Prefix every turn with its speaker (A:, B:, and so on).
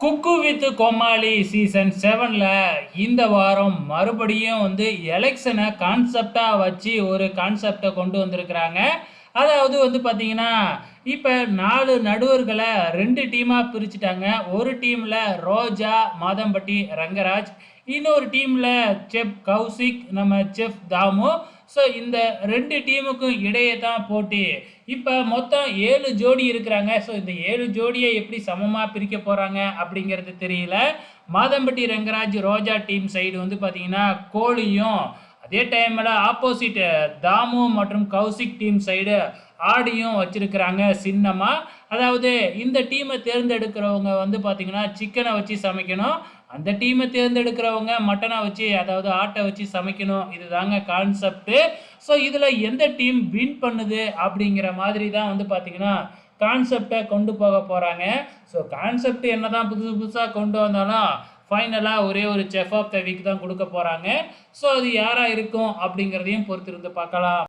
A: Cook with Comali season 7ல இந்த வாரம் மறுபடியும் எலெக்ஷனை கான்செப்டா வச்சு ஒரு கான்செப்டை கொண்டு வந்திருக்கிறாங்க. அதாவது பார்த்தீங்கன்னா, இப்ப 4 நடுவர்கள 2 டீமா பிரிச்சுட்டாங்க. ஒரு டீம்ல ரோஜா, மாதம்பட்டி ரங்கராஜ், இன்னொரு டீம்ல செஃப் கௌசிக், நம்ம செஃப் தாமு. ஸோ இந்த 2 டீமுக்கும் இடையே தான் போட்டி. இப்ப மொத்தம் 7 ஜோடி இருக்கிறாங்க. ஸோ இந்த 7 ஜோடியை எப்படி சமமா பிரிக்க போறாங்க அப்படிங்கிறது தெரியல. மாதம்பட்டி ரங்கராஜ் ரோஜா டீம் சைடு பார்த்தீங்கன்னா கோலியும், அதே டைம்ல ஆப்போசிட் தாமு மற்றும் கௌசிக் டீம் சைடு ஆடியும் வச்சிருக்கிறாங்க சின்னமா. அதாவது இந்த டீமை தேர்ந்தெடுக்கிறவங்க பார்த்தீங்கன்னா சிக்கனை வச்சு சமைக்கணும், அந்த டீமை தேர்ந்தெடுக்கிறவங்க மட்டனை வச்சு, அதாவது ஆட்டை வச்சு சமைக்கணும். இதுதாங்க கான்செப்ட். ஸோ இதில் எந்த டீம் வின் பண்ணுது அப்படிங்கிற மாதிரி தான் பார்த்தீங்கன்னா கான்செப்டை கொண்டு போக போகிறாங்க. ஸோ கான்செப்ட் என்ன தான் புதுசு புதுசாக கொண்டு வந்தாலும் ஃபைனலாக ஒரே ஒரு செஃப் ஆஃப் த வீக் தான் கொடுக்க போகிறாங்க. ஸோ அது யாராக இருக்கும் அப்படிங்கிறதையும் பொறுத்திருந்து பார்க்கலாம்.